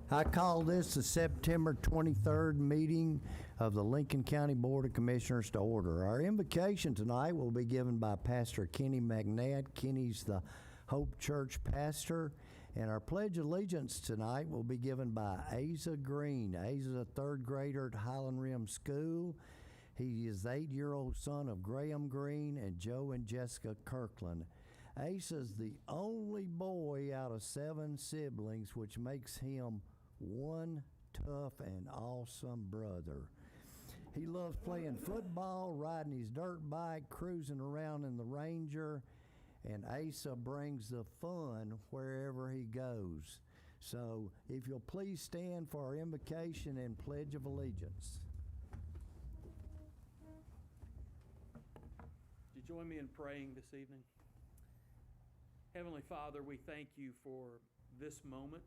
I call this the September 23rd meeting of the Lincoln County Board of Commissioners to order. Our invocation tonight will be given by Pastor Kenny McNabb. Kenny's the Hope Church pastor. And our Pledge of Allegiance tonight will be given by Asa Green. Asa's a third grader at Highland Rim School. He is the 8-year-old son of Graham Green and Joe and Jessica Kirkland. Asa's the only boy out of 7 siblings, which makes him one tough and awesome brother. He loves playing football, riding his dirt bike, cruising around in the Ranger, and Asa brings the fun wherever he goes. So if you'll please stand for our invocation and Pledge of Allegiance. Would you join me in praying this evening? Heavenly Father, we thank you for this moment.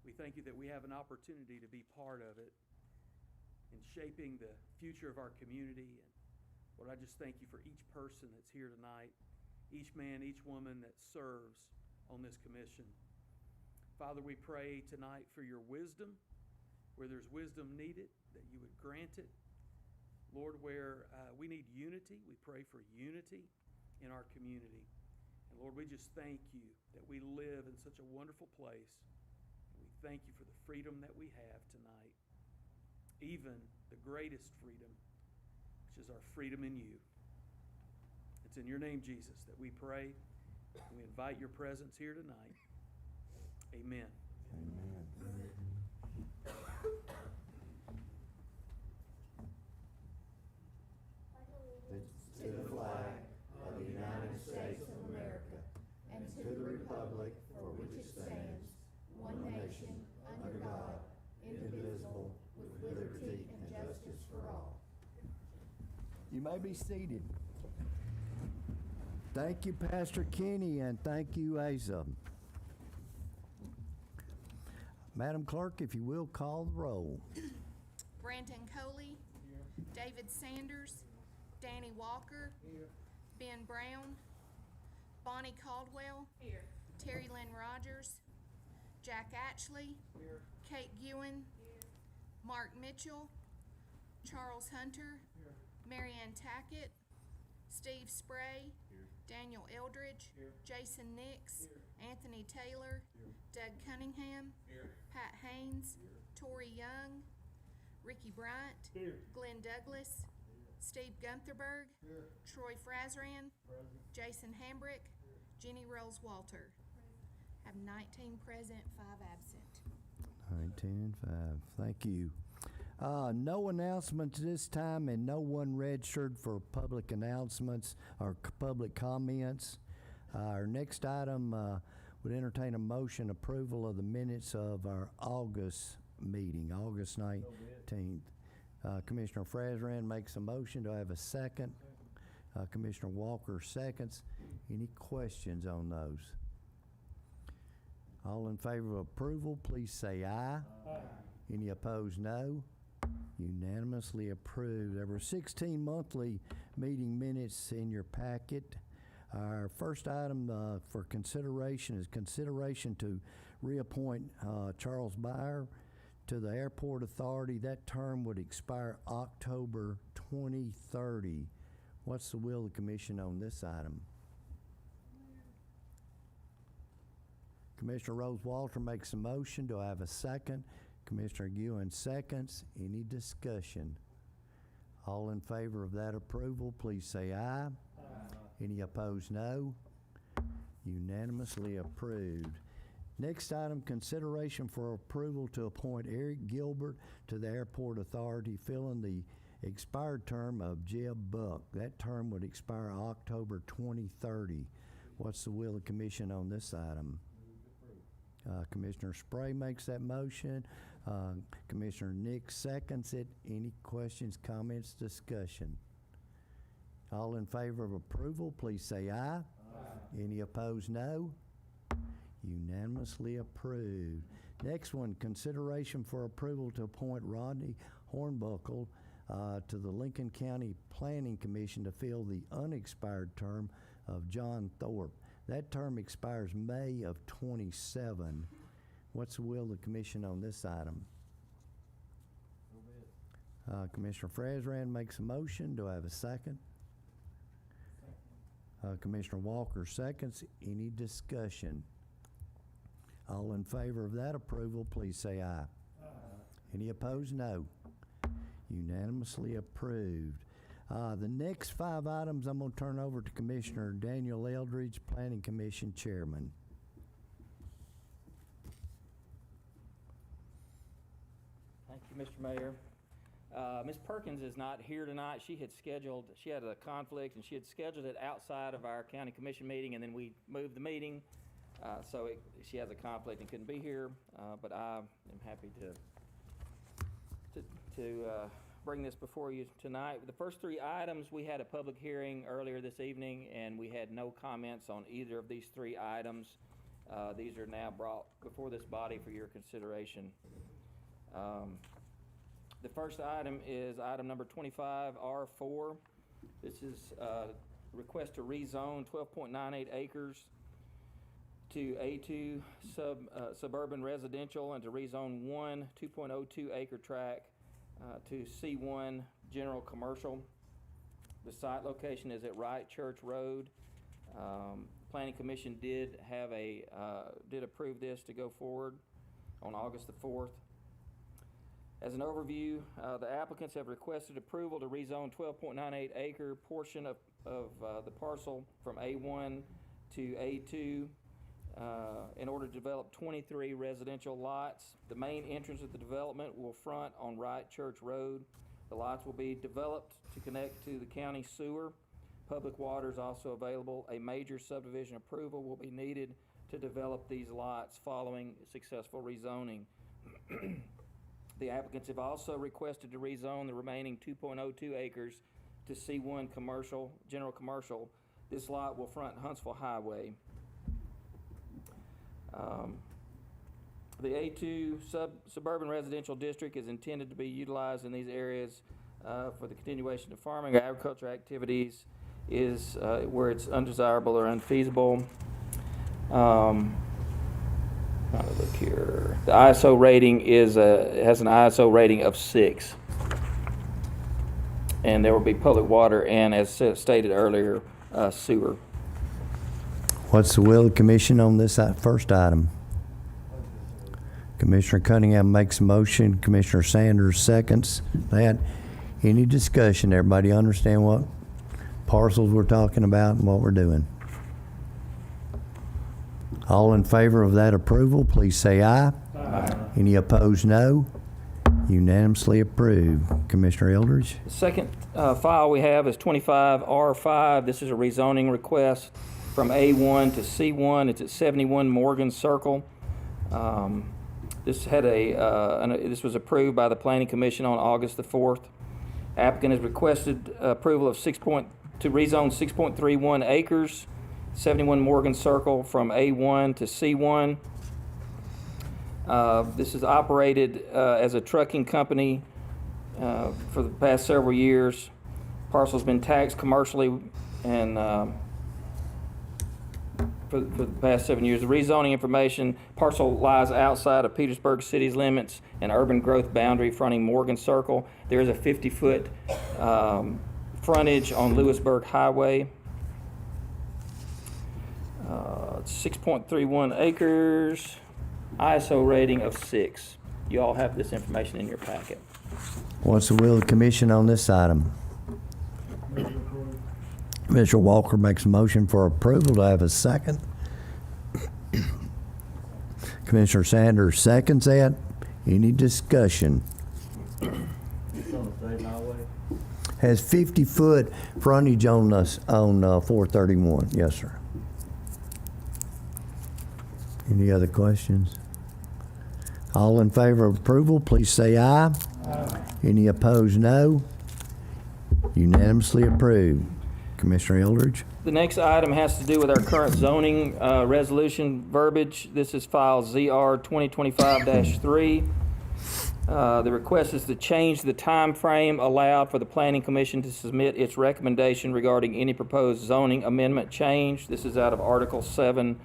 We thank you that we have an opportunity to be part of it in shaping the future of our community. And Lord, I just thank you for each person that's here tonight, each man, each woman that serves on this commission. Father, we pray tonight for your wisdom. Where there's wisdom needed, that you would grant it. Lord, where we need unity, we pray for unity in our community. And Lord, we just thank you that we live in such a wonderful place. And we thank you for the freedom that we have tonight, even the greatest freedom, which is our freedom in you. It's in your name, Jesus, that we pray. And we invite your presence here tonight. Amen. Amen. To the flag of the United States of America and to the republic for which it stands, one nation, under God, indivisible, with liberty and justice for all. You may be seated. Thank you, Pastor Kenny, and thank you, Asa. Madam Clerk, if you will, call the roll. Brandon Coley. Here. David Sanders. Danny Walker. Here. Ben Brown. Bonnie Caldwell. Here. Terry Lynn Rogers. Jack Ashley. Here. Kate Ewan. Here. Mark Mitchell. Charles Hunter. Here. Marianne Tackett. Steve Spray. Here. Daniel Eldridge. Here. Jason Nix. Here. Anthony Taylor. Here. Doug Cunningham. Here. Pat Haynes. Here. Tori Young. Ricky Bryant. Here. Glenn Douglas. Here. Steve Guntherberg. Here. Troy Frazran. Present. Jason Hambrick. Here. Jenny Rose Walter. Present. Have 19 present, 5 absent. 19 and 5. Thank you. No announcements this time, and no one registered for public announcements or public comments. Our next item would entertain a motion approval of the minutes of our August meeting, August 19th. Commissioner Frazran makes a motion. Do I have a second? Commissioner Walker seconds. Any questions on those? All in favor of approval, please say aye. Aye. Any opposed, no. Unanimously approved. There were 16 monthly meeting minutes in your packet. Our first item for consideration is consideration to reappoint Charles Byer to the Airport Authority. That term would expire October 2030. What's the will of the commission on this item? Commissioner Rose Walter makes a motion. Do I have a second? Commissioner Ewan seconds. Any discussion? All in favor of that approval, please say aye. Aye. Any opposed, no. Unanimously approved. Next item, consideration for approval to appoint Eric Gilbert to the Airport Authority, filling the expired term of Jeb Buck. That term would expire October 2030. What's the will of the commission on this item? Commissioner Spray makes that motion. Commissioner Nix seconds it. Any questions, comments, discussion? All in favor of approval, please say aye. Aye. Any opposed, no. Unanimously approved. Next one, consideration for approval to appoint Rodney Hornbuckle to the Lincoln County Planning Commission to fill the unexpired term of John Thorpe. That term expires May of 27. What's the will of the commission on this item? Commissioner Frazran makes a motion. Do I have a second? Commissioner Walker seconds. Any discussion? All in favor of that approval, please say aye. Any opposed? No. Unanimously approved. The next 5 items I'm going to turn over to Commissioner Daniel Eldridge, Planning Commission Chairman. Thank you, Mr. Mayor. Ms. Perkins is not here tonight. She had a conflict, and she had scheduled it outside of our county commission meeting, and then we moved the meeting. She has a conflict and couldn't be here, but I am happy to bring this before you tonight. The first 3 items, we had a public hearing earlier this evening, and we had no comments on either of these 3 items. These are now brought before this body for your consideration. The first item is item number 25R4. This is a request to rezone 12.98 acres to A2 suburban residential and to rezone 1 2.02 acre tract to C1 general commercial. The site location is at Wright Church Road. Planning Commission did approve this to go forward on August the 4th. As an overview, the applicants have requested approval to rezone 12.98 acre portion of the parcel from A1 to A2 in order to develop 23 residential lots. The main entrance of the development will front on Wright Church Road. The lots will be developed to connect to the county sewer. Public water is also available. A major subdivision approval will be needed to develop these lots following successful rezoning. The applicants have also requested to rezone the remaining 2.02 acres to C1 commercial, general commercial. This lot will front Huntsville Highway. The A2 suburban residential district is intended to be utilized in these areas for the continuation of farming or agriculture activities is where it's undesirable or unfeasible. Trying to look here. The ISO rating has an ISO rating of 6. And there will be public water and, as stated earlier, sewer. What's the will of the commission on this first item? Commissioner Cunningham makes a motion. Commissioner Sanders seconds that. Any discussion? Everybody understand what parcels we're talking about and what we're doing? All in favor of that approval, please say aye. Aye. Any opposed, no. Unanimously approved. Commissioner Eldridge. The second file we have is 25R5. This is a rezoning request from A1 to C1. It's at 71 Morgan Circle. This was approved by the Planning Commission on August the 4th. Applicant has requested approval of to rezone 6.31 acres, 71 Morgan Circle from A1 to C1. This is operated as a trucking company for the past several years. Parcel's been taxed commercially and for the past 7 years. The rezoning information, parcel lies outside of Petersburg city's limits and urban growth boundary fronting Morgan Circle. There is a 50-foot frontage on Lewisburg Highway. 6.31 acres, ISO rating of 6. You all have this information in your packet. What's the will of the commission on this item? Mr. Walker makes a motion for approval. Do I have a second? Commissioner Sanders seconds that. Any discussion? It's on the state highway. Has 50-foot frontage on 431. Yes, sir. Any other questions? All in favor of approval, please say aye. Aye. Any opposed, no. Unanimously approved. Commissioner Eldridge. The next item has to do with our current zoning resolution verbiage. This is file ZR 2025-3. The request is to change the time frame allowed for the Planning Commission to submit its recommendation regarding any proposed zoning amendment change. This is out of Article 7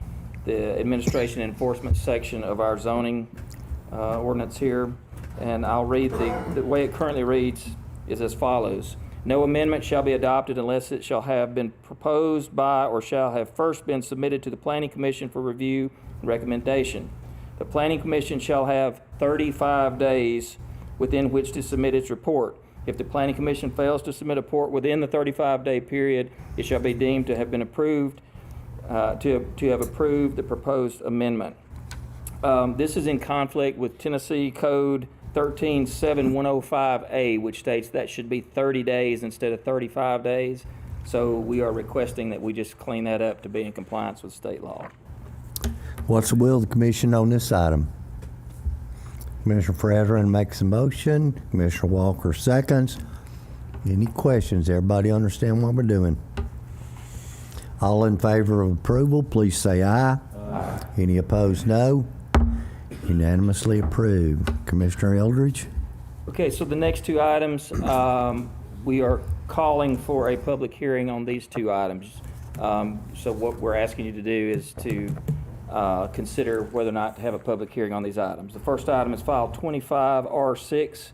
the administration and enforcement section of our zoning ordinance here. And I'll read the way it currently reads is as follows. No amendment shall be adopted unless it shall have been proposed by or shall have first been submitted to the Planning Commission for review and recommendation. The Planning Commission shall have 35 days within which to submit its report. If the Planning Commission fails to submit a report within the 35-day period, it shall be deemed to have been approved, to have approved the proposed amendment. This is in conflict with Tennessee Code 137105A, which states that should be 30 days instead of 35 days. So we are requesting that we just clean that up to be in compliance with state law. What's the will of the commission on this item? Commissioner Frazran makes a motion. Commissioner Walker seconds. Any questions? Everybody understand what we're doing? All in favor of approval, please say aye. Aye. Any opposed, no. Unanimously approved. Commissioner Eldridge? Okay, so the next two items, we are calling for a public hearing on these two items. So what we're asking you to do is to consider whether or not to have a public hearing on these items. The first item is file 25R6.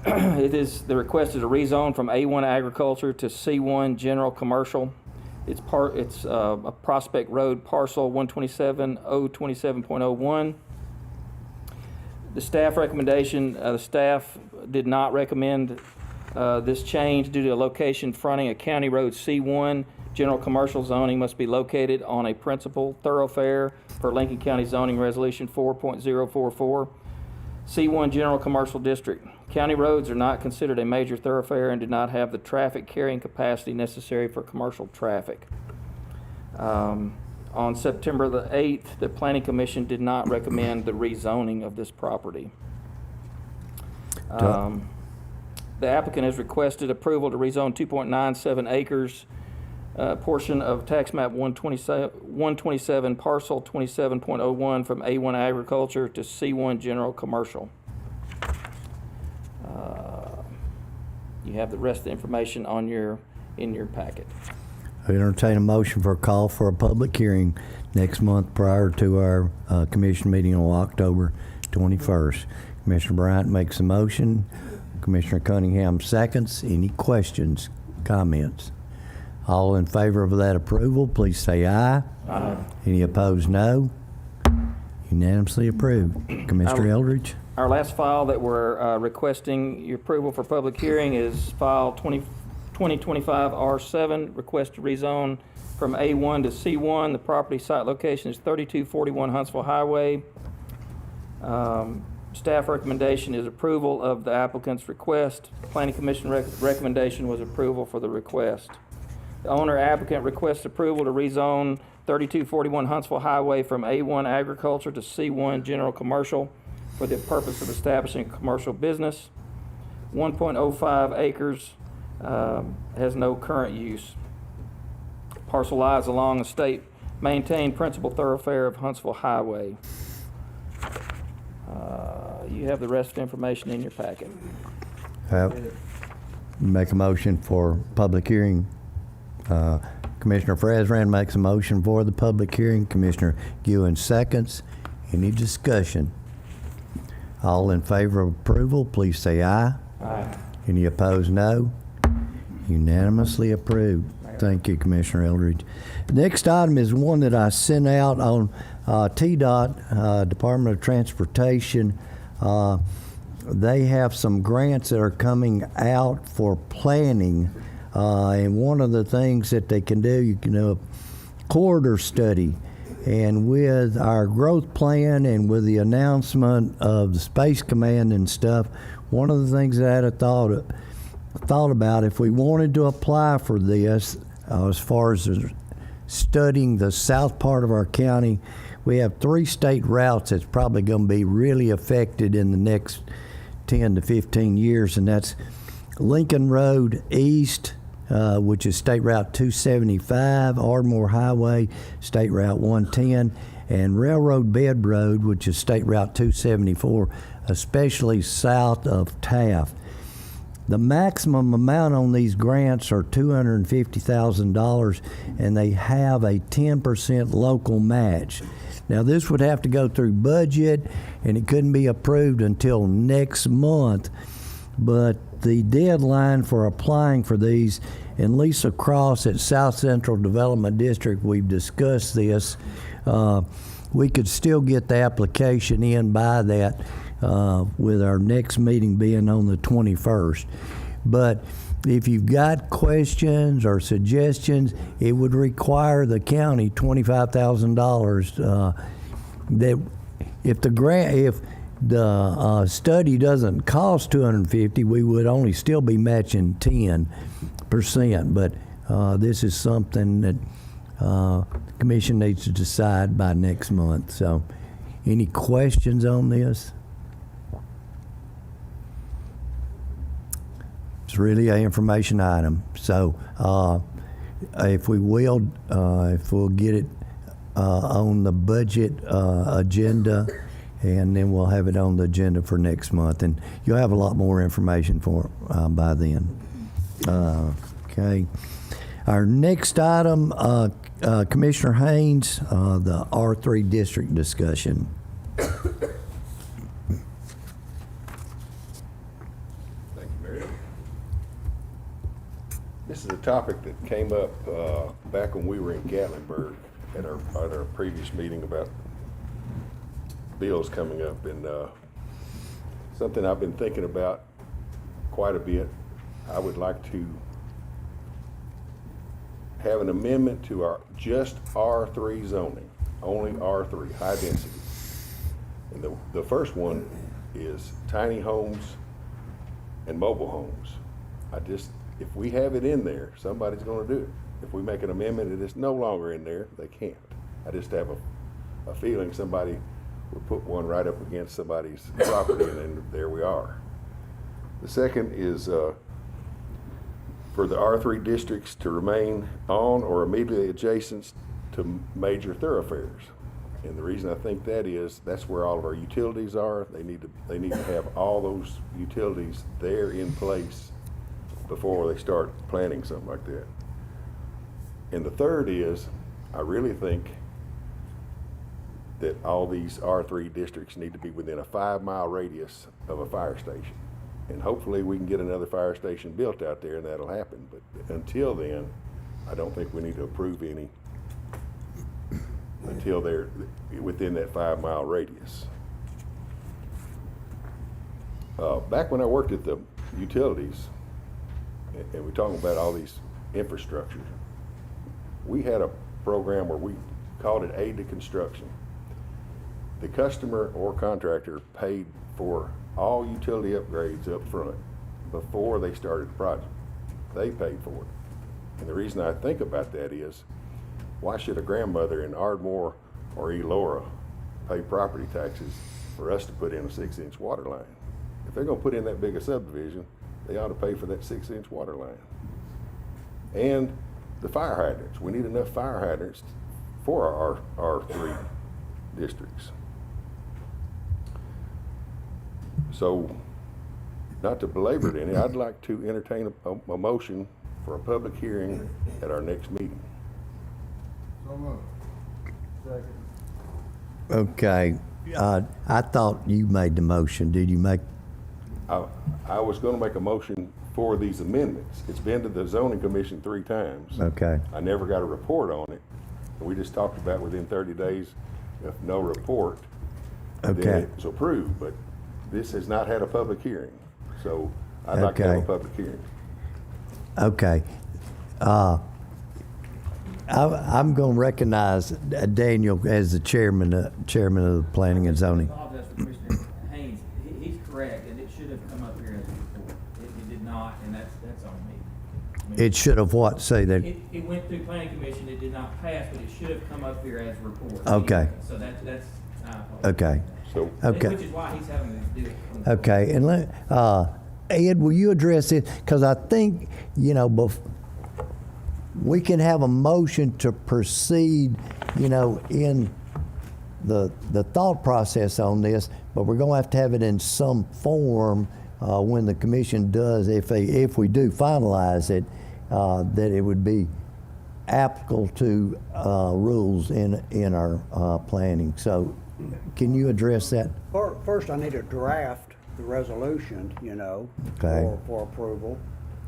The request is a rezone from A1 agriculture to C1 general commercial. It's a Prospect Road parcel 127.027.01. The staff recommendation, the staff did not recommend this change due to a location fronting a county road C1. General commercial zoning must be located on a principal thoroughfare per Lincoln County Zoning Resolution 4.044. C1 General Commercial District. County roads are not considered a major thoroughfare and do not have the traffic carrying capacity necessary for commercial traffic. On September the 8th, the Planning Commission did not recommend the rezoning of this property. The applicant has requested approval to rezone 2.97 acres, portion of tax map 127 parcel 27.01 from A1 agriculture to C1 general commercial. You have the rest of the information on in your packet. I entertain a motion for a call for a public hearing next month prior to our commission meeting on October 21st. Commissioner Bryant makes a motion. Commissioner Cunningham seconds. Any questions, comments? All in favor of that approval, please say aye. Aye. Any opposed, no. Unanimously approved. Commissioner Eldridge? Our last file that we're requesting your approval for public hearing is file 2025R7, request to rezone from A1 to C1. The property site location is 3241 Huntsville Highway. Staff recommendation is approval of the applicant's request. Planning Commission recommendation was approval for the request. The owner applicant requests approval to rezone 3241 Huntsville Highway from A1 agriculture to C1 general commercial for the purpose of establishing a commercial business. 1.05 acres, has no current use. Parcel lies along the state maintained principal thoroughfare of Huntsville Highway. You have the rest of the information in your packet. Make a motion for public hearing. Commissioner Frazran makes a motion for the public hearing. Commissioner Ewan seconds. Any discussion? All in favor of approval, please say aye. Aye. Any opposed, no. Unanimously approved. Thank you, Commissioner Eldridge. The next item is one that I sent out on TDOT, Department of Transportation. They have some grants that are coming out for planning. And one of the things that they can do, you can do a corridor study. And with our growth plan and with the announcement of the Space Command and stuff, one of the things that I had thought about, if we wanted to apply for this, as far as studying the south part of our county, we have 3 state routes that's probably going to be really affected in the next 10 to 15 years, and that's Lincoln Road East, which is State Route 275, Ardmore Highway, State Route 110, and Railroad Bed Road, which is State Route 274, especially south of Taft. the maximum amount on these grants are $250,000, and they have a 10% local match. Now, this would have to go through budget, and it couldn't be approved until next month. But the deadline for applying for these, and Lisa Cross at South Central Development District, we've discussed this. We could still get the application in by that, with our next meeting being on the 21st. But if you've got questions or suggestions, it would require the county $25,000. That if the study doesn't cost $250, we would only still be matching 10%. But this is something that the commission needs to decide by next month. So, any questions on this? It's really an information item. So, if we'll get it on the budget agenda, and then we'll have it on the agenda for next month, and you'll have a lot more information for by then. Okay. Our next item, Commissioner Haynes, the R3 district discussion. This is a topic that came up back when we were in Gatlinburg at our previous meeting about bills coming up, and something I've been thinking about quite a bit. I would like to have an amendment to our just R3 zoning, only R3, high density. And the first one is tiny homes and mobile homes. If we have it in there, somebody's gonna do it. If we make an amendment and it's no longer in there, they can't. I just have a feeling somebody will put one right up against somebody's property, and then there we are. The second is for the R3 districts to remain on or immediately adjacent to major thoroughfares. And the reason I think that is, that's where all of our utilities are. They need to have all those utilities there in place before they start planning something like that. And the third is, I really think that all these R3 districts need to be within a 5-mile radius of a fire station. And hopefully we can get another fire station built out there, and that'll happen. But until then, I don't think we need to approve any until they're within that 5-mile radius. Back when I worked at the utilities, and we're talking about all these infrastructures, we had a program where we called it aid to construction. The customer or contractor paid for all utility upgrades up front before they started the project. They paid for it. And the reason I think about that is, why should a grandmother in Ardmore or Elora pay property taxes for us to put in a 6-inch water line? If they're gonna put in that big a subdivision, they ought to pay for that 6-inch water line. And the fire hydrants, we need enough fire hydrants for our 3 districts. So, not to belabor it any, I'd like to entertain a motion for a public hearing at our next meeting. So moved. Second. Okay. I thought you made the motion. Did you make? I was gonna make a motion for these amendments. It's been to the zoning commission 3 times. Okay. I never got a report on it. We just talked about within 30 days, if no report, then Okay. it was approved. But this has not had a public hearing, so I'd like to have a Okay. public hearing. Okay. I'm going to recognize Daniel as the chairman of the Planning and Zoning. I apologize for Commissioner Haynes. He's correct, and it should have come up here as a report. It did not, and that's on me. I mean, It should have what? Say that. It went through planning commission, it did not pass, but it should have come up here as a report. Okay. So that's, I apologize. Okay. So, Okay. Which is why he's having to do it. Okay. And Ed, will you address it? Because I think, we can have a motion to proceed, in the thought process on this, but we're going to have it in some form when the commission does, if we do finalize it, that it would be applicable to rules in our planning. So can you address that? First, I need to draft the resolution, Okay. for approval.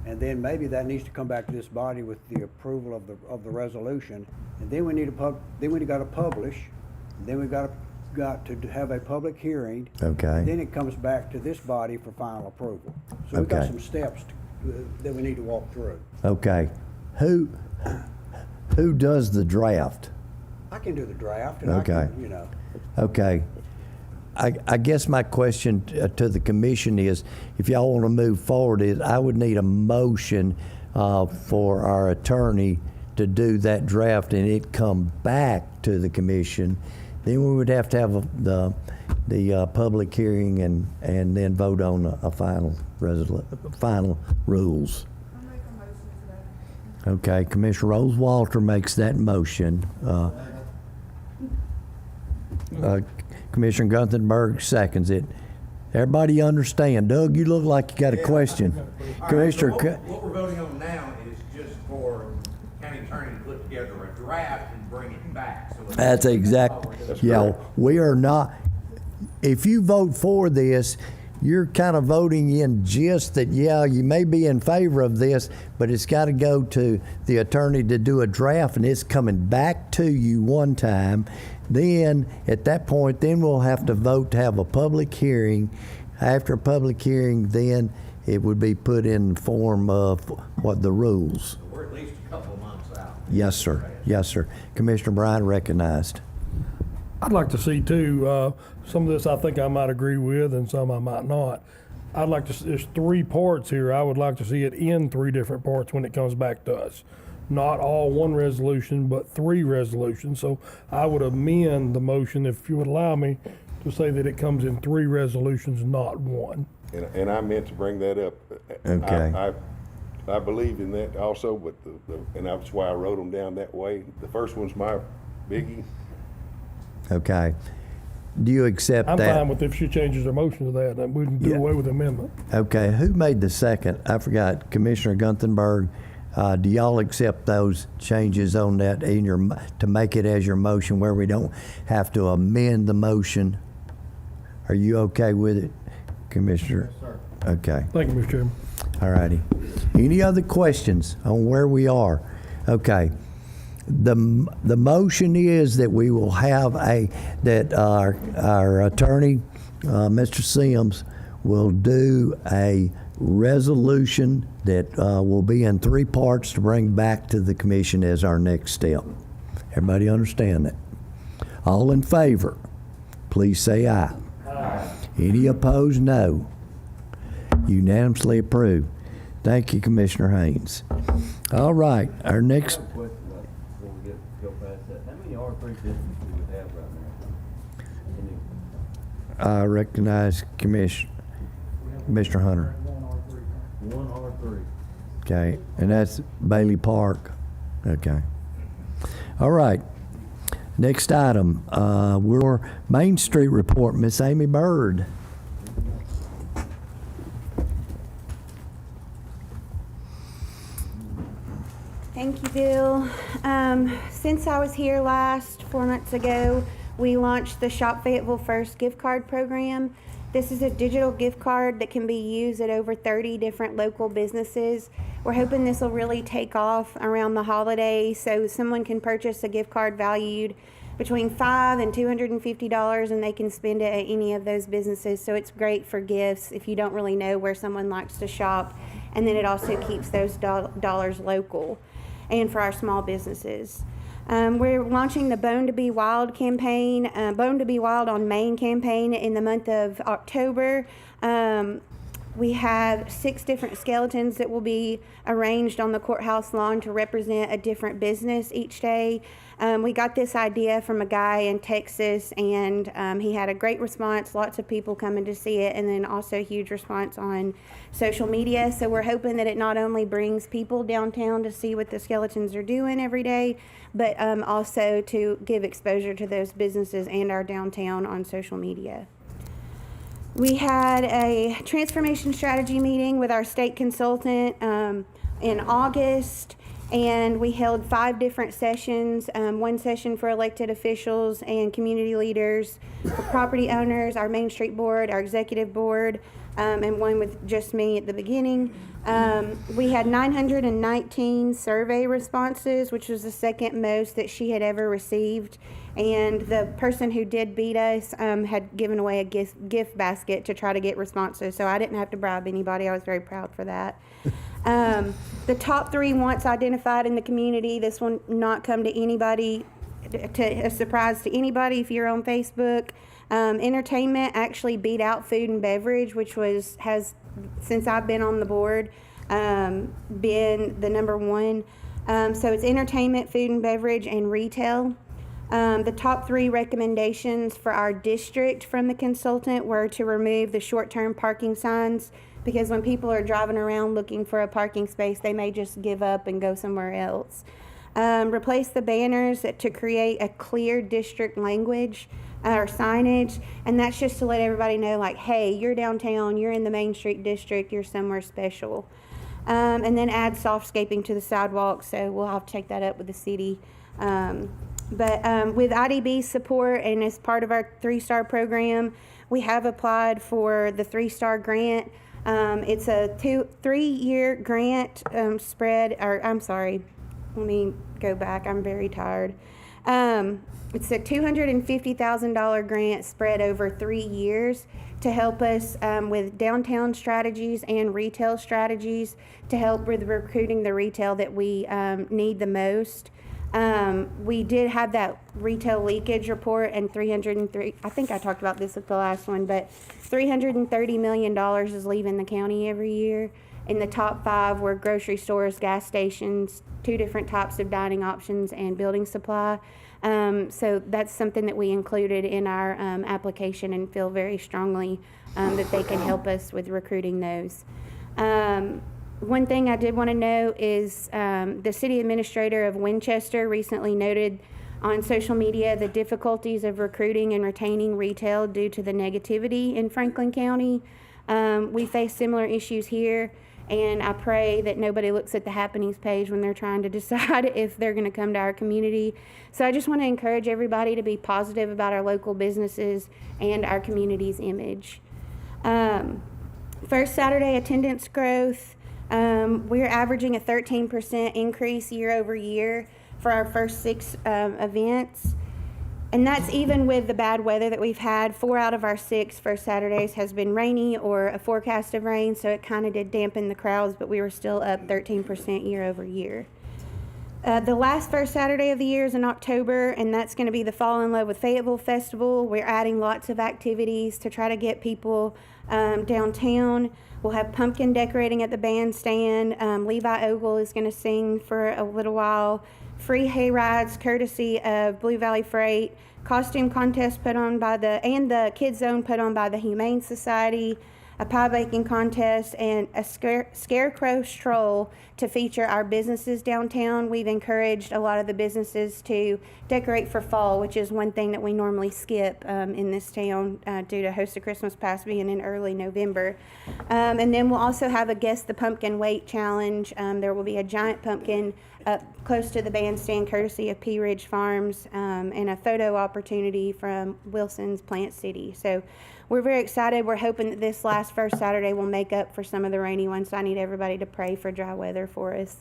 And then maybe that needs to come back to this body with the approval of the resolution. And then we need got to publish, then we got to have a public hearing. Okay. Then it comes back to this body for final approval. So we've got Okay. some steps that we need to walk through. Okay. Who does the draft? I can do the draft and I Okay. can, Okay. I guess my question to the commission is, if y'all want to move forward, is I would need a motion for our attorney to do that draft and it come back to the commission. Then we would have to have the public hearing and then vote on a final rules. Okay, Commissioner Rose-Walter makes that motion. Commissioner Gunthenberg seconds it. Everybody understand? Doug, you look like you got a question. All right, Commissioner, so what we're voting on now is just for county attorney to put together a draft and bring it back. So it's- that's exact, yeah, correct. we are not, if you vote for this, you're kind of voting in just that, yeah, you may be in favor of this, but it's got to go to the attorney to do a draft, and it's coming back to you one time. Then, at that point, then we'll have to vote to have a public hearing. After a public hearing, then it would be put in form of what the rules. So we're at least a couple of months out. Yes, sir. Yes, sir. Commissioner Bryan recognized. I'd like to see too, some of this I think I might agree with and some I might not. I'd like to, there's 3 parts here. I would like to see it in 3 different parts when it comes back to us. Not all one resolution, but 3 resolutions. So I would amend the motion, if you would allow me, to say that it comes in 3 resolutions, not 1. And I meant to bring that up. Okay. I believe in that also, but and that's why I wrote them down that way. The first one's my biggie. Okay. Do you accept I'm that? fine with if she changes her motion to that, and we can do Yeah. away with the amendment. Okay, who made the second? I forgot. Commissioner Gunthenberg, do y'all accept those changes on that in your, to make it as your motion where we don't have to amend the motion? Are you okay with it, Commissioner? Yes, sir. Okay, Thank you, Mr. Chairman. all righty. Any other questions on where we are? Okay. The motion is that we will have that our attorney, Mr. Sims, will do a resolution that will be in 3 parts to bring back to the commission as our next step. Everybody understand that? All in favor, please say aye. Aye. Any opposed, no. Unanimously approved. Thank you, Commissioner Haynes. All right, our next. Question, before we go past that, how many R3 districts do we have right now? I recognize Commissioner Hunter. One R3. Okay, and that's Bailey Park. Okay. All right. Next item, we're Main Street report, Miss Amy Bird. Thank you, Bill. Since I was here last, 4 months ago, we launched the Shop Fayetteville First gift card program. This is a digital gift card that can be used at over 30 different local businesses. We're hoping this will really take off around the holidays, so someone can purchase a gift card valued between $5 and $250, and they can spend it at any of those businesses. So it's great for gifts if you don't really know where someone likes to shop, and then it also keeps those dollars local and for our small businesses. We're launching the Bone to Be Wild campaign, Bone to Be Wild on Main campaign in the month of October. We have 6 different skeletons that will be arranged on the courthouse lawn to represent a different business each day. We got this idea from a guy in Texas, and he had a great response, lots of people coming to see it, and then also a huge response on social media. So we're hoping that it not only brings people downtown to see what the skeletons are doing every day, but also to give exposure to those businesses and our downtown on social media. We had a transformation strategy meeting with our state consultant in August, and we held 5 different sessions, 1 session for elected officials and community leaders, for property owners, our Main Street Board, our executive board, and 1 with just me at the beginning. We had 919 survey responses, which was the second most that she had ever received. And the person who did beat us had given away a gift basket to try to get responses, so I didn't have to bribe anybody. I was very proud for that. The top 3 wants identified in the community. This will not come to anybody, a surprise to anybody if you're on Facebook. Entertainment actually beat out food and beverage, which has since I've been on the board been the number 1. So it's entertainment, food and beverage, and retail. The top 3 recommendations for our district from the consultant were to remove the short-term parking signs, because when people are driving around looking for a parking space, they may just give up and go somewhere else. Replace the banners to create a clear district language or signage, and that's just to let everybody know, like, hey, you're downtown, you're in the Main Street district, you're somewhere special. And then add softscaping to the sidewalks, so we'll have to take that up with the city. But with IDB support and as part of our 3-star program, we have applied for the 3-star grant. It's a 3-year grant spread, or I'm sorry, let me go back, I'm very tired. It's a $250,000 grant spread over 3 years to help us with downtown strategies and retail strategies to help with recruiting the retail that we need the most. We did have that retail leakage report, and I think I talked about this at the last one, but $330 million is leaving the county every year. In the top 5 were grocery stores, gas stations, 2 different types of dining options, and building supply. So that's something that we included in our application and feel very strongly that they can help us with recruiting those. One thing I did want to note is the city administrator of Winchester recently noted on social media the difficulties of recruiting and retaining retail due to the negativity in Franklin County. We face similar issues here, and I pray that nobody looks at the happenings page when they're trying to decide if they're going to come to our community. So I just want to encourage everybody to be positive about our local businesses and our community's image. First Saturday attendance growth. We're averaging a 13% increase year over year for our first 6 events. And that's even with the bad weather that we've had. 4 out of our 6 first Saturdays has been rainy or a forecast of rain, so it kind of did dampen the crowds, but we were still up 13% year over year. The last first Saturday of the year is in October, and that's going to be the Fall in Love with Fayetteville Festival. We're adding lots of activities to try to get people downtown. We'll have pumpkin decorating at the bandstand. Levi Ogle is going to sing for a little while. Free hay rides courtesy of Blue Valley Freight. Costume contest put on by the Kids Zone put on by the Humane Society. A pie baking contest, and a scarecrow stroll to feature our businesses downtown. We've encouraged a lot of the businesses to decorate for fall, which is one thing that we normally skip in this town due to Host of Christmas Past being in early November. And then we'll also have a Guess the Pumpkin Weight Challenge. There will be a giant pumpkin up close to the bandstand courtesy of Pea Ridge Farms, and a photo opportunity from Wilson's Plant City. So we're very excited. We're hoping that this last first Saturday will make up for some of the rainy ones, so I need everybody to pray for dry weather for us.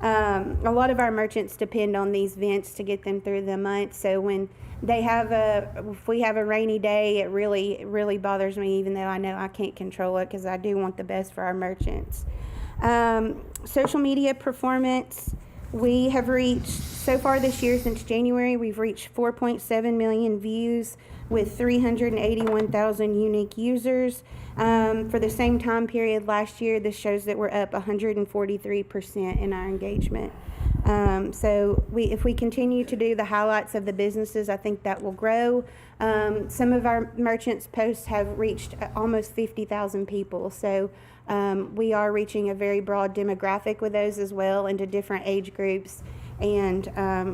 A lot of our merchants depend on these events to get them through the month, so when if we have a rainy day, it really bothers me, even though I know I can't control it, because I do want the best for our merchants. Social media performance. We have reached, so far this year since January, we've reached 4.7 million views with 381,000 unique users. For the same time period last year, this shows that we're up 143% in our engagement. So if we continue to do the highlights of the businesses, I think that will grow. Some of our merchants' posts have reached almost 50,000 people. So we are reaching a very broad demographic with those as well, into different age groups. And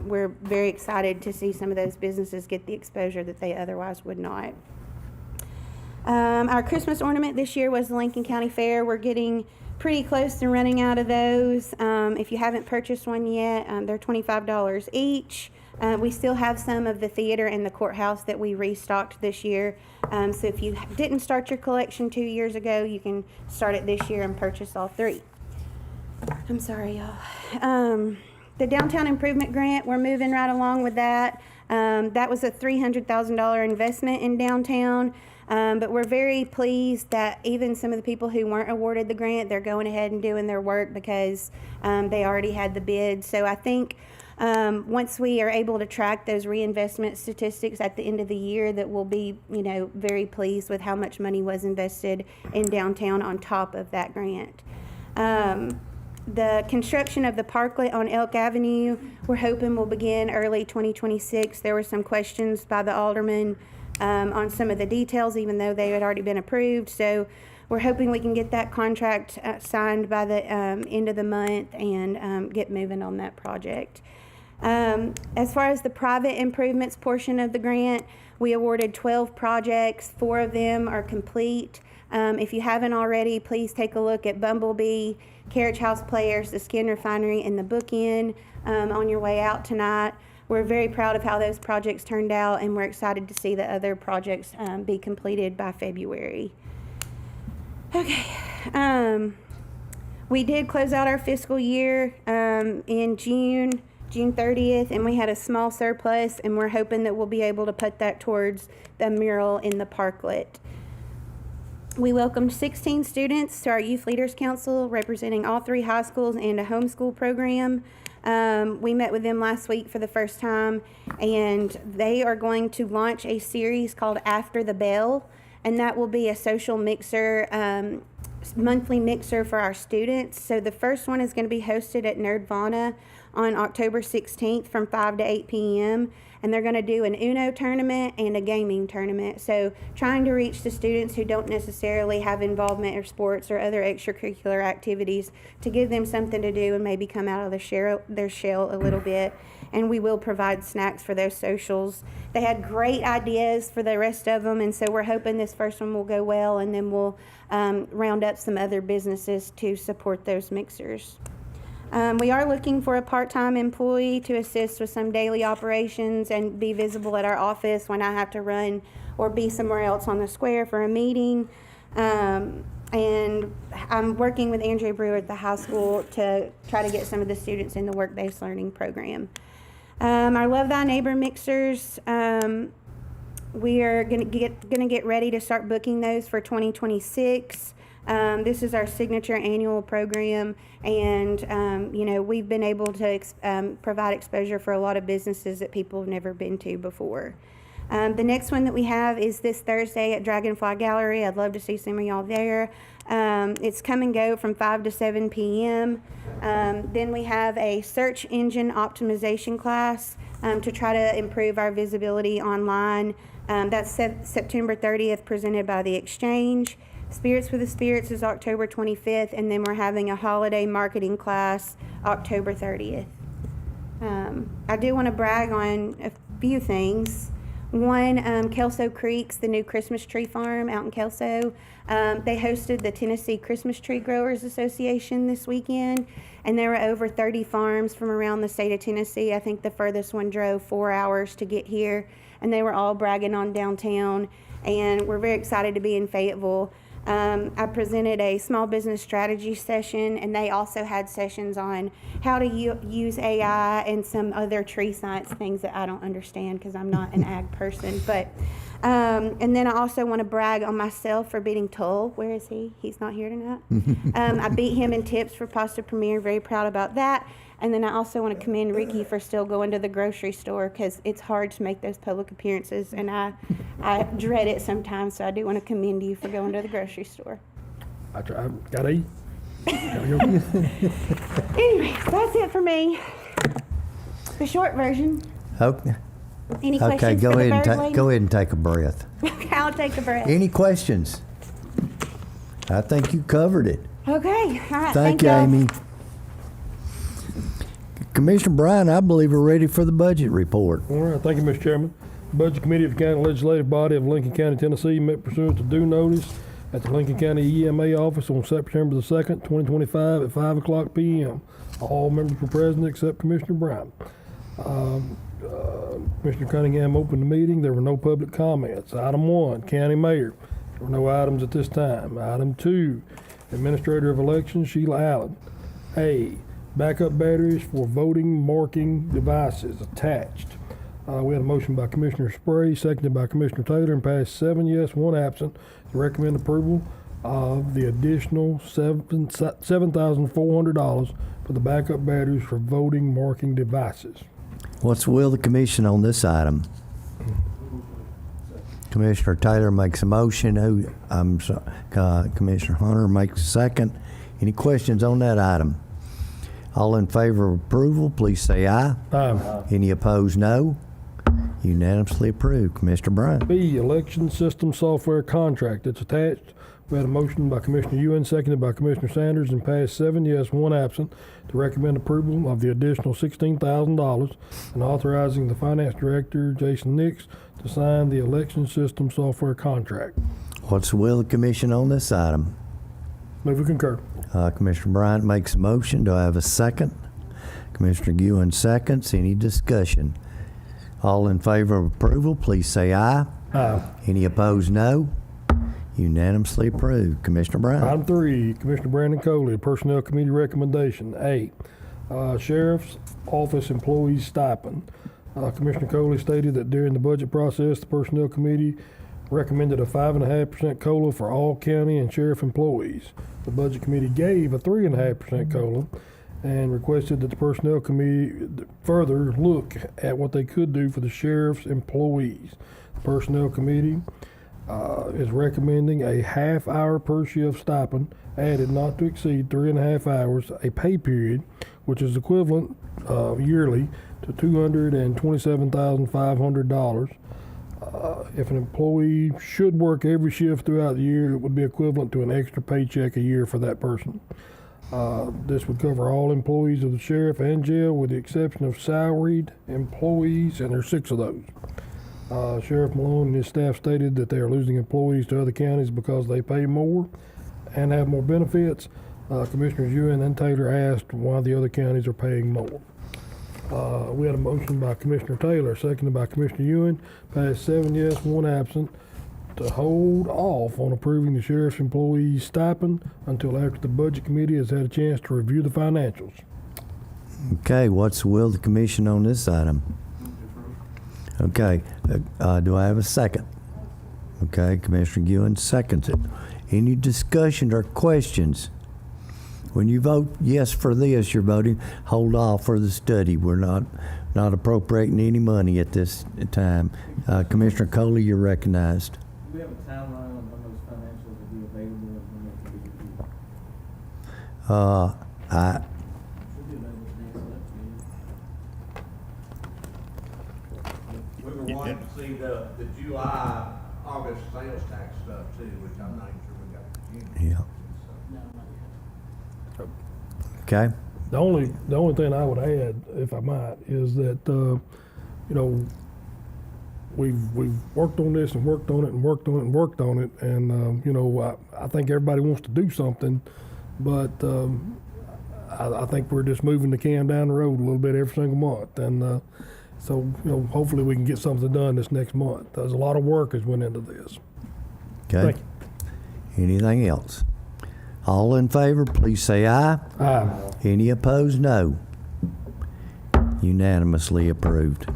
we're very excited to see some of those businesses get the exposure that they otherwise would not. Our Christmas ornament this year was the Lincoln County Fair. We're getting pretty close to running out of those. If you haven't purchased one yet, they're $25 each. We still have some of the theater and the courthouse that we restocked this year. So if you didn't start your collection 2 years ago, you can start it this year and purchase all three. I'm sorry, y'all. The downtown improvement grant, we're moving right along with that. That was a $300,000 investment in downtown. But we're very pleased that even some of the people who weren't awarded the grant, they're going ahead and doing their work because they already had the bid. So I think once we are able to track those reinvestment statistics at the end of the year, that we'll be, very pleased with how much money was invested in downtown on top of that grant. The construction of the parklet on Elk Avenue, we're hoping will begin early 2026. There were some questions by the alderman on some of the details, even though they had already been approved. So we're hoping we can get that contract signed by the end of the month and get moving on that project. As far as the private improvements portion of the grant, we awarded 12 projects. 4 of them are complete. If you haven't already, please take a look at Bumblebee, Carriage House Players, the Skin Refinery, and the Book Inn on your way out tonight. We're very proud of how those projects turned out, and we're excited to see the other projects be completed by February. Okay. We did close out our fiscal year in June 30th, and we had a small surplus, and we're hoping that we'll be able to put that towards the mural in the parklet. We welcomed 16 students to our Youth Leaders Council, representing all 3 high schools and a homeschool program. We met with them last week for the first time, and they are going to launch a series called After the Bell, and that will be a social mixer, monthly mixer for our students. So the first one is going to be hosted at Nerdvana on October 16th from 5 to 8 p.m., and they're going to do an Uno tournament and a gaming tournament. So trying to reach the students who don't necessarily have involvement in sports or other extracurricular activities to give them something to do and maybe come out of their shell a little bit. And we will provide snacks for those socials. They had great ideas for the rest of them, and so we're hoping this first one will go well, and then we'll round up some other businesses to support those mixers. We are looking for a part-time employee to assist with some daily operations and be visible at our office when I have to run or be somewhere else on the square for a meeting. And I'm working with Andrea Brewer at the high school to try to get some of the students in the work-based learning program. Our Love Thy Neighbor mixers, we are gonna get ready to start booking those for 2026. This is our signature annual program, and we've been able to provide exposure for a lot of businesses that people have never been to before. The next one that we have is this Thursday at Dragonfly Gallery. I'd love to see some of y'all there. It's come and go from 5 to 7 p.m. Then we have a search engine optimization class to try to improve our visibility online. That's September 30th, presented by the Exchange. Spirits for the Spirits is October 25th, and then we're having a holiday marketing class October 30th. I do want to brag on a few things. One, Kelso Creek's the new Christmas tree farm out in Kelso. They hosted the Tennessee Christmas Tree Growers Association this weekend, and there were over 30 farms from around the state of Tennessee. I think the furthest one drove 4 hours to get here, and they were all bragging on downtown, and we're very excited to be in Fayetteville. I presented a small business strategy session, and they also had sessions on how to use AI and some other tree science things that I don't understand because I'm not an ag person. But and then I also want to brag on myself for beating Tull. Where is he? He's not here tonight. I beat him in tips for Pasta Premier. Very proud about that. And then I also want to commend Ricky for still going to the grocery store because it's hard to make those public appearances, and I dread it sometimes. So I do want to commend you for going to the grocery store. I gotta eat. Anyway, that's it for me. The short version. Okay. Any questions go for the ahead bird lady? go ahead and take a breath. Okay, I'll take a breath. Any questions? I think you covered it. Okay, all right. Thank you, y'all. Amy. Commissioner Bryan, I believe we're ready for the budget report. All right, thank you, Mr. Chairman. Budget Committee of the County Legislative Body of Lincoln County, Tennessee met pursuant to due notice at the Lincoln County EMA office on September the 2nd, 2025 at 5 o'clock p.m. All members were present except Commissioner Brown. Commissioner Cunningham opened the meeting. There were no public comments. Item 1, County Mayor. There were no items at this time. Item 2, Administrator of Elections, Sheila Allen. A, backup batteries for voting marking devices attached. We had a motion by Commissioner Spray, seconded by Commissioner Taylor, and passed 7 yes, 1 absent to recommend approval of the additional $7,400 for the backup batteries for voting marking devices. What's the will of the commission on this item? Commissioner Taylor makes a motion. Commissioner Hunter makes a second. Any questions on that item? All in favor of approval, please say aye. Aye. Any opposed, no. Unanimously approved. Commissioner Bryant. B, election system software contract. It's attached. We had a motion by Commissioner Ewan, seconded by Commissioner Sanders, and passed 7 yes, 1 absent to recommend approval of the additional $16,000 and authorizing the Finance Director, Jason Nix, to sign the election system software contract. What's the will of the commission on this item? Move to concur. Commissioner Bryant makes a motion. Do I have a second? Commissioner Ewan seconds. Any discussion? All in favor of approval, please say aye. Aye. Any opposed, no. Unanimously approved. Commissioner Brown. Item 3, Commissioner Brandon Coley, Personnel Committee recommendation. A, Sheriff's Office Employees Stipend. Commissioner Coley stated that during the budget process, the Personnel Committee recommended a 5.5% COLA for all county and sheriff employees. The Budget Committee gave a 3.5% COLA and requested that the Personnel Committee further look at what they could do for the sheriff's employees. The Personnel Committee is recommending a half-hour per shift stipend added not to exceed 3.5 hours, a pay period, which is equivalent yearly to $227,500. If an employee should work every shift throughout the year, it would be equivalent to an extra paycheck a year for that person. This would cover all employees of the sheriff and jail with the exception of salaried employees, and there's 6 of those. Sheriff Malone and his staff stated that they are losing employees to other counties because they pay more and have more benefits. Commissioners Ewan and Taylor asked why the other counties are paying more. We had a motion by Commissioner Taylor, seconded by Commissioner Ewan, passed 7 yes, 1 absent, to hold off on approving the sheriff's employees stipend until after the Budget Committee has had a chance to review the financials. Okay, what's the will of the commission on this item? Okay, do I have a second? Okay, Commissioner Ewan seconds it. Any discussion or questions? When you vote yes for this, you're voting hold off for the study. We're not appropriating any money at this time. Commissioner Coley, you're recognized. Do we have a timeline on when those financials will be available and when they can be reviewed? Should be available next meeting. We were wanting to see the July, August sales tax stuff too, which I'm not even sure we got the June. Yeah. Okay. The only thing I would add, if I might, is that we've worked on this and worked on it and worked on it and worked on it, and I think everybody wants to do something, but I think we're just moving the can down the road a little bit every single month, and so hopefully we can get something done this next month. There's a lot of work has went into this. Okay. Thank you. Anything else? All in favor, please say aye. Aye. Any opposed, no. Unanimously approved.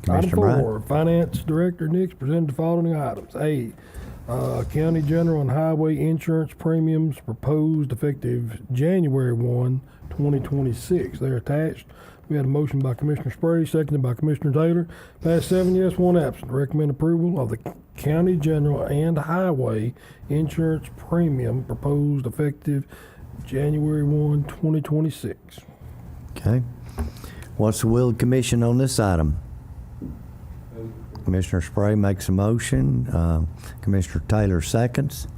Item Commissioner 4, Finance Director Nix presented the following items. A, County General and Highway Insurance premiums proposed effective January 1, 2026. They're attached. We had a motion by Commissioner Spray, seconded by Commissioner Taylor. Passed 7 yes, 1 absent. Recommend approval of the County General and Highway Insurance premium proposed effective January 1, 2026. Okay. What's the will of the commission on this item? Commissioner Spray makes a motion. Commissioner Taylor seconds.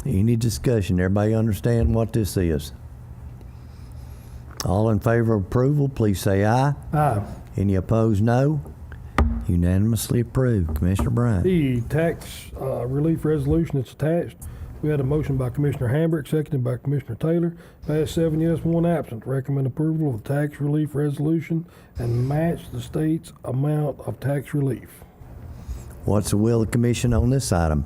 Any discussion? Everybody understand what this is? All in favor of approval, please say aye. Aye. Any opposed, no. Unanimously approved. Commissioner Bryant. E, tax relief resolution that's attached. We had a motion by Commissioner Hambrick, seconded by Commissioner Taylor. Passed 7 yes, 1 absent. Recommend approval of the tax relief resolution and match the state's amount of tax relief. What's the will of the commission on this item?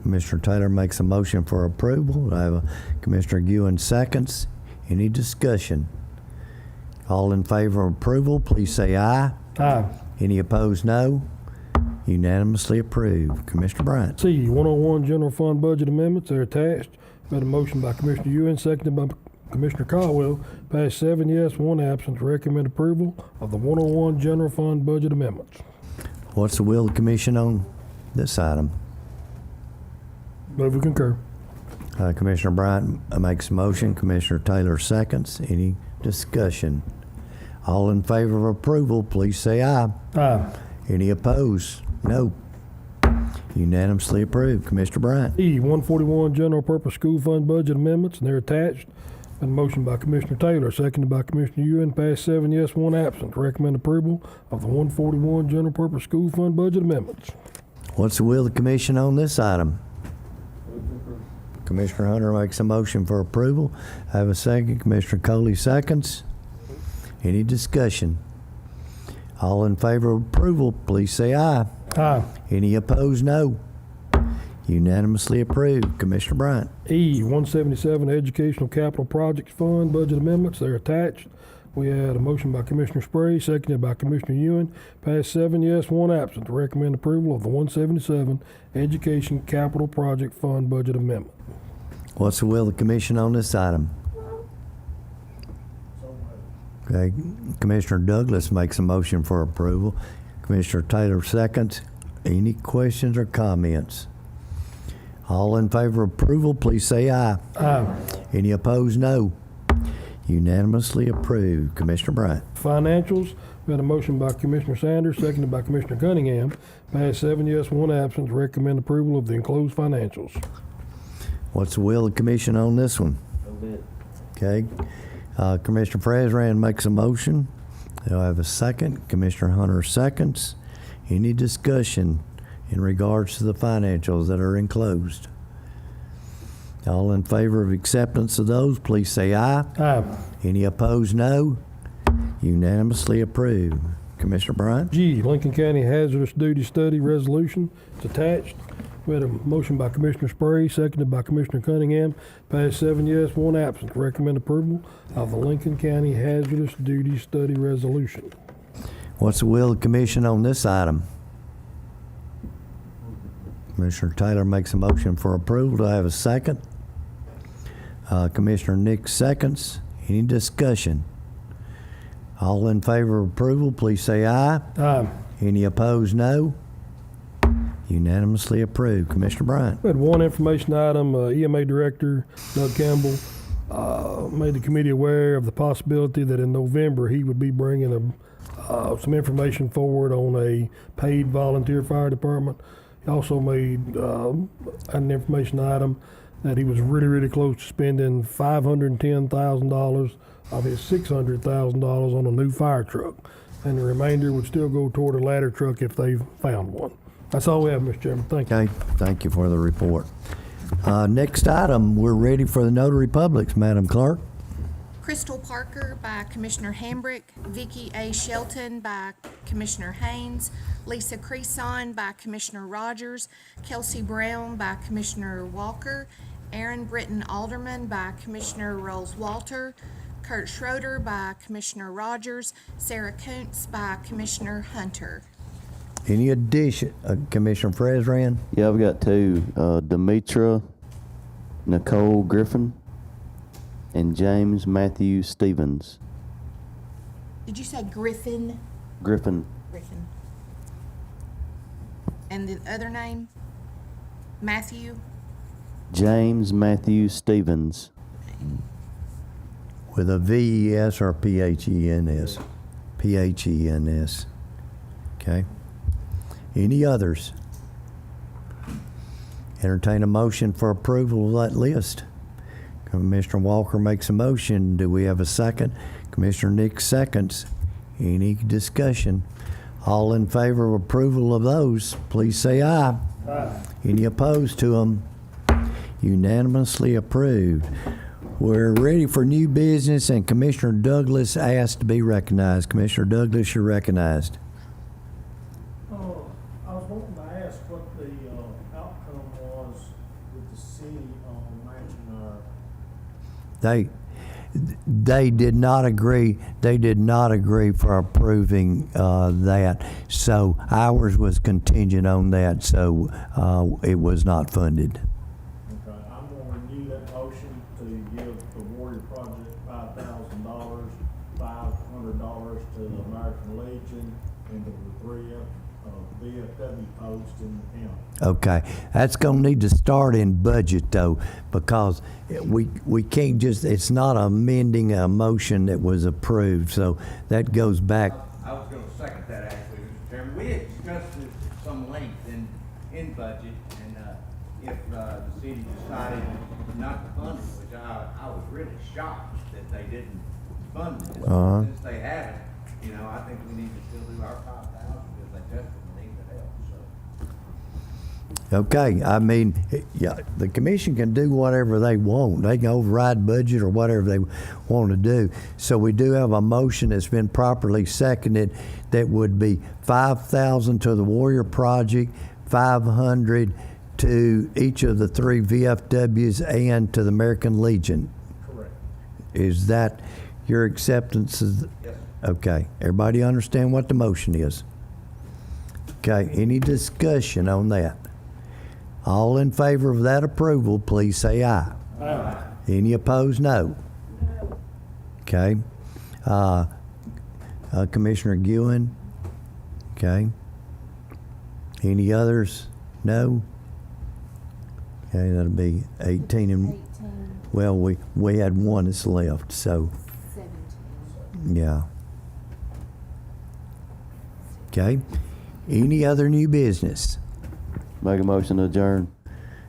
Commissioner Taylor makes a motion for approval. I have Commissioner Ewan seconds. Any discussion? All in favor of approval, please say aye. Aye. Any opposed, no. Unanimously approved. Commissioner Bryant. C, 101 general fund budget amendments, they're attached. We had a motion by Commissioner Ewan, seconded by Commissioner Caldwell. Passed 7 yes, 1 absent. Recommend approval of the 101 general fund budget amendments. What's the will of the commission on this item? Move we concur. Commissioner Bryant makes a motion. Commissioner Taylor seconds. Any discussion? All in favor of approval, please say aye. Aye. Any opposed? No. Unanimously approved. Commissioner Bryant. E, 141 general purpose school fund budget amendments, and they're attached. Been a motion by Commissioner Taylor, seconded by Commissioner Ewan. Passed 7 yes, 1 absent. Recommend approval of the 141 general purpose school fund budget amendments. What's the will of the commission on this item? Commissioner Hunter makes a motion for approval. I have a second. Commissioner Coley seconds. Any discussion? All in favor of approval, please say aye. Aye. Any opposed, no. Unanimously approved. Commissioner Bryant. E, 177 educational capital projects fund budget amendments, they're attached. We had a motion by Commissioner Spray, seconded by Commissioner Ewan. Passed 7 yes, 1 absent. To recommend approval of the 177 education capital project fund budget amendment. What's the will of the commission on this item? Okay. Commissioner Douglas makes a motion for approval. Commissioner Taylor seconds. Any questions or comments? All in favor of approval, please say aye. Aye. Any opposed, no. Unanimously approved. Commissioner Bryant. Financials, we had a motion by Commissioner Sanders, seconded by Commissioner Cunningham. Passed 7 yes, 1 absent. To recommend approval of the enclosed financials. What's the will of the commission on this one? No bid. Okay. Commissioner Frazran makes a motion. Do I have a second? Commissioner Hunter seconds. Any discussion in regards to the financials that are enclosed? All in favor of acceptance of those, please say aye. Aye. Any opposed, no. Unanimously approved. Commissioner Bryant. G, Lincoln County Hazardous Duty Study Resolution, it's attached. We had a motion by Commissioner Spray, seconded by Commissioner Cunningham. Passed 7 yes, 1 absent. To recommend approval of the Lincoln County Hazardous Duty Study Resolution. What's the will of the commission on this item? Commissioner Taylor makes a motion for approval. Do I have a second? Commissioner Nick seconds. Any discussion? All in favor of approval, please say aye. Aye. Any opposed, no. Unanimously approved. Commissioner Bryant. We had one information item. EMA Director Doug Campbell made the committee aware of the possibility that in November he would be bringing some information forward on a paid volunteer fire department. He also made an information item that he was really, really close to spending $510,000 of his $600,000 on a new fire truck. And the remainder would still go toward a ladder truck if they found one. That's all we have, Mr. Chairman. Thank you. Okay, thank you for the report. Next item, we're ready for the notary publics, Madam Clerk. Crystal Parker by Commissioner Hambrick, Vicky A. Shelton by Commissioner Haynes, Lisa Creason by Commissioner Rogers, Kelsey Brown by Commissioner Walker, Aaron Britton Alderman by Commissioner Rolls-Walter, Kurt Schroeder by Commissioner Rogers, Sarah Kuntz by Commissioner Hunter. Any addition, Commissioner Frazran? Yeah, I've got two, Demetra Nicole Griffin and James Matthew Stevens. Did you say Griffin? Griffin. Griffin. And the other name? Matthew? James Matthew Stevens. With a V-E-S or P-H-E-N-S? P-H-E-N-S. Okay. Any others? Entertain a motion for approval of that list. Commissioner Walker makes a motion. Do we have a second? Commissioner Nick seconds. Any discussion? All in favor of approval of those, please say aye. Any opposed to them? Unanimously approved. We're ready for new business, and Commissioner Douglas asked to be recognized. Commissioner Douglas, you're recognized. I was wanting to ask what the outcome was with the city on matching our. They did not agree. They did not agree for approving that. So ours was contingent on that. So it was not funded. Okay, I'm gonna renew that motion to give the Warrior Project $5,000, $500 to the American Legion, and the 3 VFW posts in the county. Okay, that's gonna need to start in budget though, because we can't just, it's not amending a motion that was approved, so that goes back. I was gonna second that actually, Mr. Chairman. We had discussed this at some length in budget, and if the city decided not to fund it, which I was really shocked that they didn't fund it. Since they haven't, I think we need to still do our 5,000 because they desperately need the help, so. Okay, I mean, yeah, the commission can do whatever they want. They can override budget or whatever they want to do. So we do have a motion that's been properly seconded that would be 5,000 to the Warrior Project, 500 to each of the 3 VFWs and to the American Legion. Correct. Is that your acceptance? Yes. Okay, everybody understand what the motion is? Okay, any discussion on that? All in favor of that approval, please say aye. Aye. Any opposed, no. Okay. Commissioner Guin? Okay. Any others? No? Okay, that'll be 18 and, well, we had one that's left, so, 17. yeah. Okay. Any other new business? Make a motion to adjourn.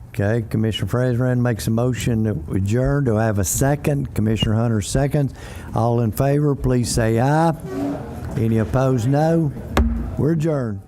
Okay, Commissioner Frazran makes a motion to adjourn. Do I have a second? Commissioner Hunter seconds. All in favor, please say aye. Any opposed, no. We're adjourned.